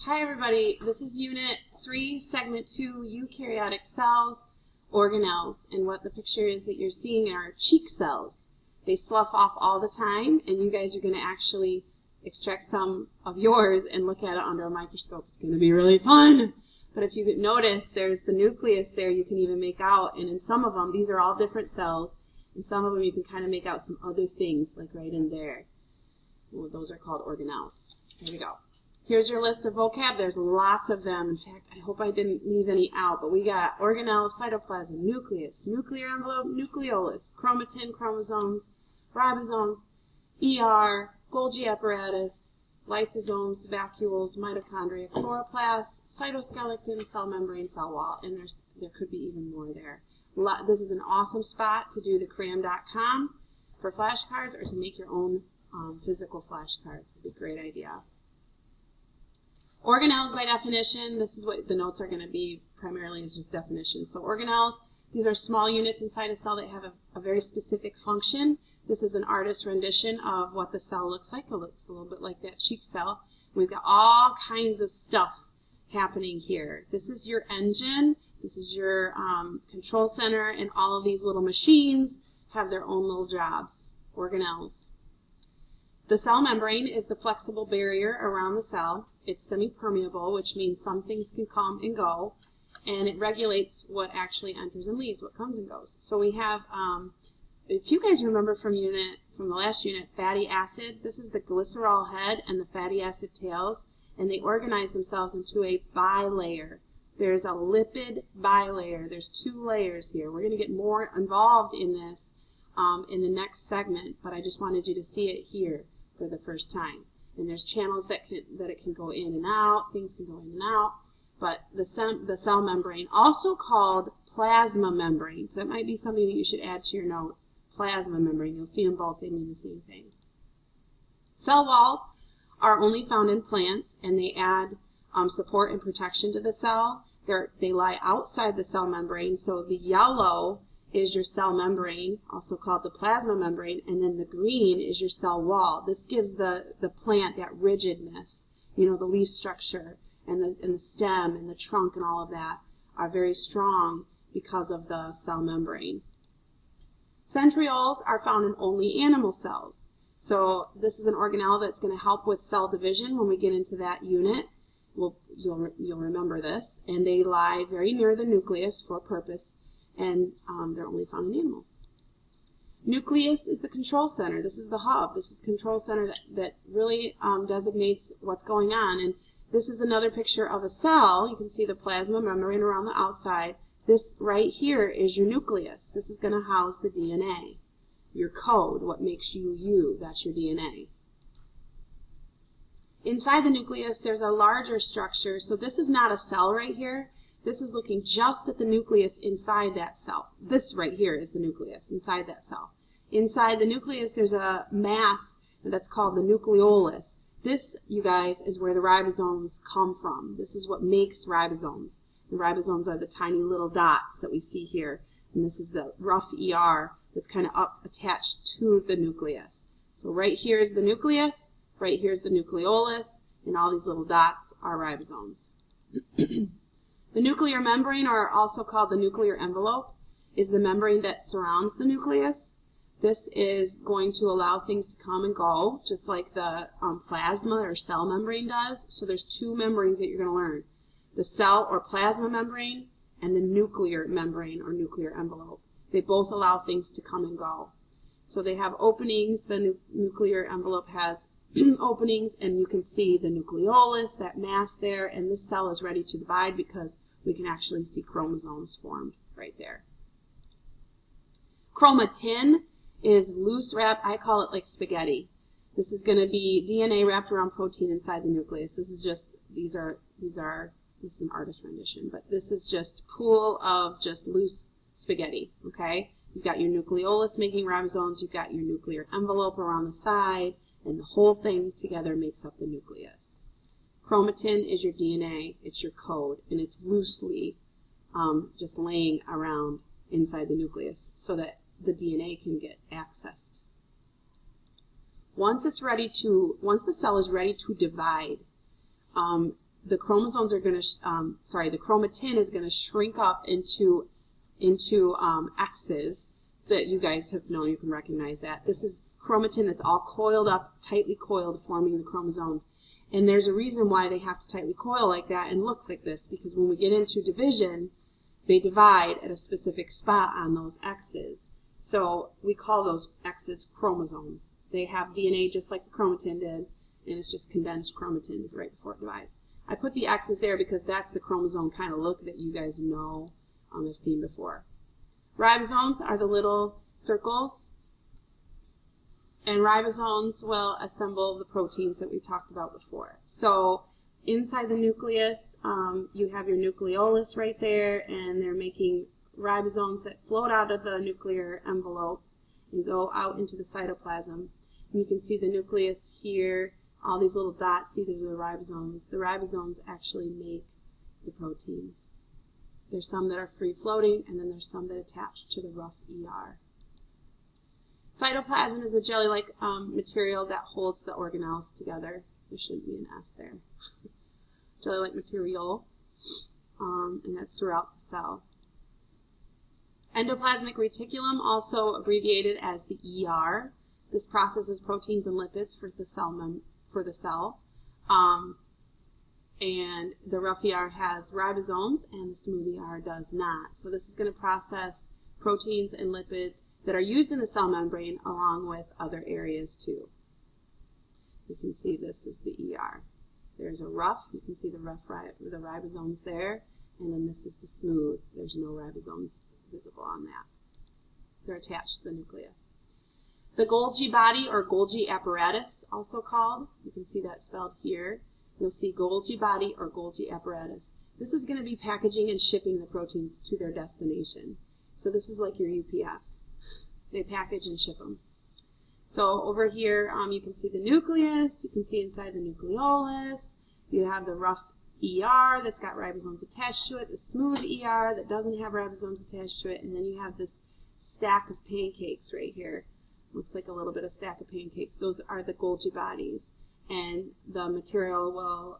Hi everybody, this is Unit 3, Segment 2, Eukaryotic Cells, organelles, and what the picture is that you're seeing are cheek cells. They slough off all the time, and you guys are going to actually extract some of yours and look at it under a microscope. It's going to be really fun! But if you could notice, there's the nucleus there you can even make out, and in some of them, these are all different cells, and some of them you can kind of make out some other things, like right in there. Well, those are called organelles. Here we go. Here's your list of vocab. There's lots of them. In fact, I hope I didn't leave any out, but we got organelles, cytoplasm, nucleus, nuclear envelope, nucleolus, chromatin, chromosomes, ribosomes, ER, Golgi apparatus, lysosomes, vacuoles, mitochondria, chloroplasts, cytoskeleton, cell membrane, cell wall, and there could be even more there. This is an awesome spot to do the cram.com for flashcards or to make your own physical flashcards. It would be a great idea. Organelles, by definition, this is what the notes are going to be primarily, is just definition. So organelles, these are small units inside a cell that have a very specific function. This is an artist's rendition of what the cell looks like. It looks a little bit like that cheek cell. We've got all kinds of stuff happening here. This is your engine. This is your control center, and all of these little machines have their own little jobs. Organelles. The cell membrane is the flexible barrier around the cell. It's semi-permeable, which means some things can come and go, and it regulates what actually enters and leaves, what comes and goes. So we have, if you guys remember from the last unit, fatty acid, this is the glycerol head and the fatty acid tails, and they organize themselves into a bilayer. There's a lipid bilayer. There's two layers here. We're going to get more involved in this in the next segment, but I just wanted you to see it here for the first time. And there's channels that it can go in and out, things can go in and out, but the cell membrane, also called plasma membrane, so that might be something that you should add to your notes. Plasma membrane, you'll see them both, they mean the same thing. Cell walls are only found in plants, and they add support and protection to the cell. They lie outside the cell membrane, so the yellow is your cell membrane, also called the plasma membrane, and then the green is your cell wall. This gives the plant that rigidness. You know, the leaf structure and the stem and the trunk and all of that are very strong because of the cell membrane. Centrioles are found in only animal cells. So this is an organelle that's going to help with cell division when we get into that unit. You'll remember this. And they lie very near the nucleus for a purpose, and they're only found in animals. Nucleus is the control center. This is the hub. This is the control center that really designates what's going on. And this is another picture of a cell. You can see the plasma membrane around the outside. This right here is your nucleus. This is going to house the DNA. Your code, what makes you you, that's your DNA. Inside the nucleus, there's a larger structure. So this is not a cell right here. This is looking just at the nucleus inside that cell. This right here is the nucleus inside that cell. Inside the nucleus, there's a mass that's called the nucleolus. This, you guys, is where the ribosomes come from. This is what makes ribosomes. And ribosomes are the tiny little dots that we see here. And this is the rough ER that's kind of attached to the nucleus. So right here is the nucleus, right here is the nucleolus, and all these little dots are ribosomes. The nuclear membrane, or also called the nuclear envelope, is the membrane that surrounds the nucleus. This is going to allow things to come and go, just like the plasma or cell membrane does. So there's two membranes that you're going to learn. The cell or plasma membrane and the nuclear membrane or nuclear envelope. They both allow things to come and go. So they have openings. The nuclear envelope has openings, and you can see the nucleolus, that mass there, and this cell is ready to divide because we can actually see chromosomes formed right there. Chromatin is loose wrap. I call it like spaghetti. This is going to be DNA wrapped around protein inside the nucleus. This is just, this is an artist rendition, but this is just a pool of just loose spaghetti, okay? You've got your nucleolus making ribosomes, you've got your nuclear envelope around the side, and the whole thing together makes up the nucleus. Chromatin is your DNA, it's your code, and it's loosely just laying around inside the nucleus so that the DNA can get accessed. Once the cell is ready to divide, the chromosomes are going to, the chromatin is going to shrink up into X's that you guys have known. You can recognize that. This is chromatin that's all coiled up, tightly coiled, forming the chromosomes. And there's a reason why they have to tightly coil like that and look like this, because when we get into division, they divide at a specific spot on those X's. So we call those X's chromosomes. They have DNA just like the chromatin did, and it's just condensed chromatin right before it divides. I put the X's there because that's the chromosome kind of look that you guys know have seen before. Ribosomes are the little circles, and ribosomes will assemble the proteins that we talked about before. So inside the nucleus, you have your nucleolus right there, and they're making ribosomes that float out of the nuclear envelope and go out into the cytoplasm. And you can see the nucleus here, all these little dots, these are the ribosomes. The ribosomes actually make the proteins. There's some that are free floating, and then there's some that attach to the rough ER. Cytoplasm is a jelly-like material that holds the organelles together. There shouldn't be an S there. Jelly-like material, and that's throughout the cell. Endoplasmic reticulum, also abbreviated as the ER. This processes proteins and lipids for the cell. And the rough ER has ribosomes, and the smooth ER does not. So this is going to process proteins and lipids that are used in the cell membrane along with other areas too. You can see this is the ER. There's a rough, you can see the ribosomes there, and then this is the smooth. There's no ribosomes visible on that. They're attached to the nucleus. The Golgi body, or Golgi apparatus, also called, you can see that spelled here. You'll see Golgi body or Golgi apparatus. This is going to be packaging and shipping the proteins to their destination. So this is like your UPS. They package and ship them. So over here, you can see the nucleus. You can see inside the nucleolus. You have the rough ER that's got ribosomes attached to it, the smooth ER that doesn't have ribosomes attached to it, and then you have this stack of pancakes right here. Looks like a little bit of stack of pancakes. Those are the Golgi bodies. And the material will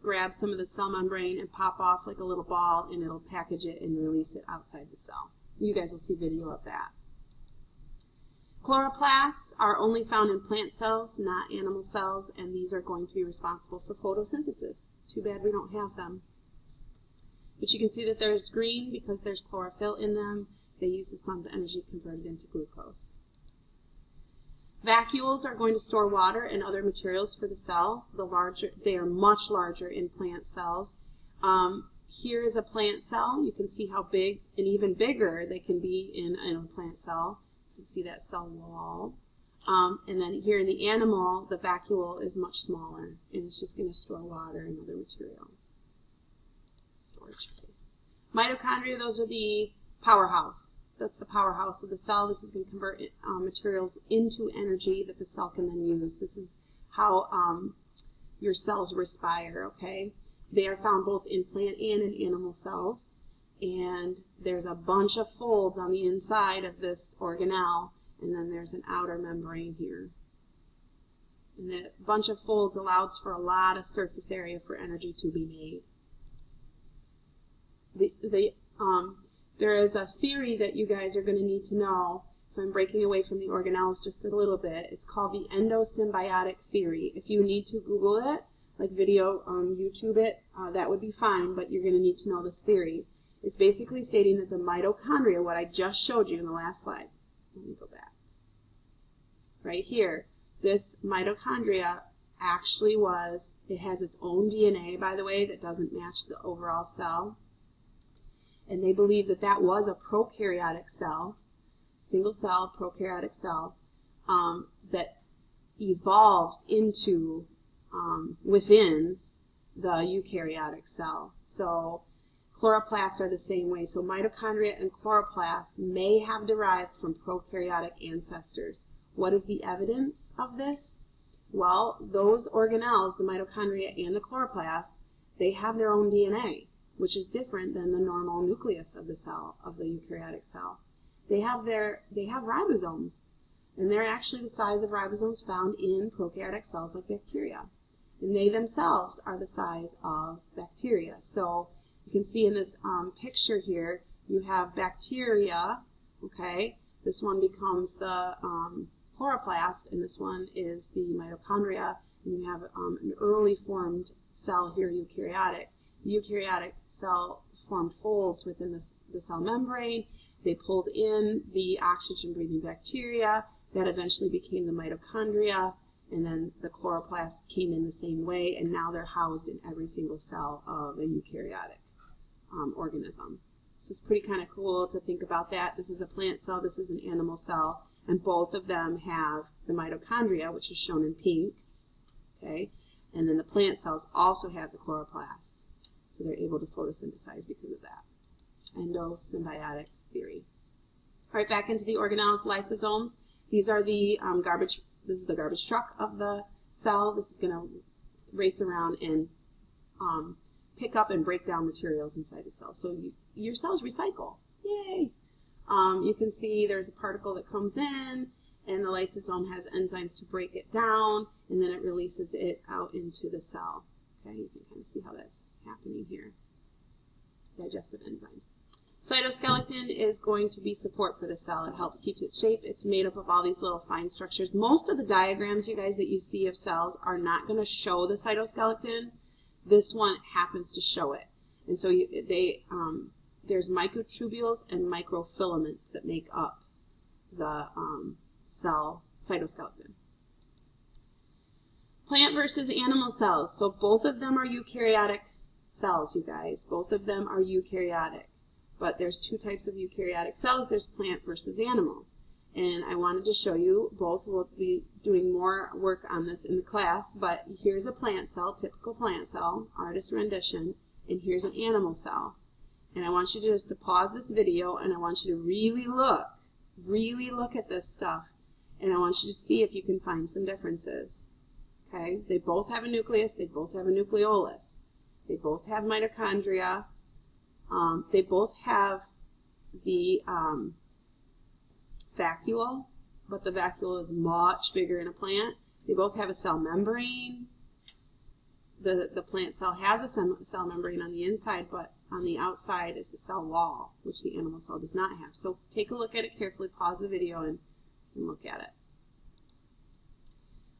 grab some of the cell membrane and pop off like a little ball, and it'll package it and release it outside the cell. You guys will see video of that. Chloroplasts are only found in plant cells, not animal cells, and these are going to be responsible for photosynthesis. Too bad we don't have them. But you can see that there's green because there's chlorophyll in them. They use the sun's energy converted into glucose. Vacuoles are going to store water and other materials for the cell. They are much larger in plant cells. Here is a plant cell. You can see how big and even bigger they can be in a plant cell. You can see that cell wall. And then here in the animal, the vacuole is much smaller, and it's just going to store water and other materials. Storage space. Mitochondria, those are the powerhouse. That's the powerhouse of the cell. This is going to convert materials into energy that the cell can then use. This is how your cells respire, okay? They are found both in plant and in animal cells. And there's a bunch of folds on the inside of this organelle, and then there's an outer membrane here. And the bunch of folds allows for a lot of surface area for energy to be made. There is a theory that you guys are going to need to know, so I'm breaking away from the organelles just a little bit. It's called the endosymbiotic theory. If you need to Google it, like video YouTube it, that would be fine, but you're going to need to know this theory. It's basically stating that the mitochondria, what I just showed you in the last slide, let me go back, right here, this mitochondria actually it has its own DNA, by the way, that doesn't match the overall cell. And they believe that that was a prokaryotic cell, single cell prokaryotic cell, that evolved into within the eukaryotic cell. So chloroplasts are the same way. So mitochondria and chloroplasts may have derived from prokaryotic ancestors. What is the evidence of this? Well, those organelles, the mitochondria and the chloroplasts, they have their own DNA, which is different than the normal nucleus of the cell, of the eukaryotic cell. They have ribosomes, and they're actually the size of ribosomes found in prokaryotic cells like bacteria. and they themselves are the size of bacteria. So you can see in this picture here, you have bacteria, okay? This one becomes the chloroplast, and this one is the mitochondria, and you have an early formed cell here, eukaryotic. The eukaryotic cell formed folds within the cell membrane. They pulled in the oxygen-breathing bacteria. That eventually became the mitochondria, and then the chloroplast came in the same way, and now they're housed in every single cell of a eukaryotic organism. So it's pretty kind of cool to think about that. This is a plant cell, this is an animal cell, and both of them have the mitochondria, which is shown in pink, okay? And then the plant cells also have the chloroplast, so they're able to photosynthesize because of that. Endosymbiotic theory. All right, back into the organelles, lysosomes. These are the this is the garbage truck of the cell. This is going to race around and pick up and break down materials inside the cell. So your cells recycle. Yay! You can see there's a particle that comes in, and the lysosome has enzymes to break it down, and then it releases it out into the cell. Okay, you can kind of see how that's happening here. Digestive enzymes. Cytoskeleton is going to be support for the cell. It helps keep its shape. It's made up of all these little fine structures. Most of the diagrams, you guys, that you see of cells are not going to show the cytoskeleton. This one happens to show it. And so there's microtubules and microfilaments that make up the cell cytoskeleton. Plant versus animal cells. So both of them are eukaryotic cells, you guys. Both of them are eukaryotic. But there's two types of eukaryotic cells. There's plant versus animal. And I wanted to show you both. We'll be doing more work on this in the class, but here's a plant cell, typical plant cell, artist rendition, and here's an animal cell. And I want you to just to pause this video, and I want you to really look at this stuff, and I want you to see if you can find some differences. Okay? They both have a nucleus, they both have a nucleolus. They both have mitochondria. They both have the vacuole, but the vacuole is much bigger in a plant. They both have a cell membrane. The plant cell has a cell membrane on the inside, but on the outside is the cell wall, which the animal cell does not have. So take a look at it carefully, pause the video, and look at it.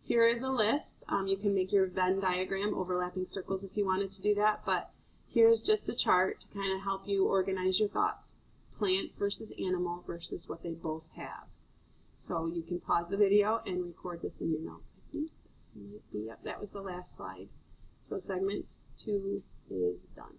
Here is a list. You can make your Venn diagram, overlapping circles, if you wanted to do that, but here's just a chart to kind of help you organize your thoughts. Plant versus animal versus what they both have. So you can pause the video and record this in your notes. I think this might be up. That was the last slide. So segment 2 is done.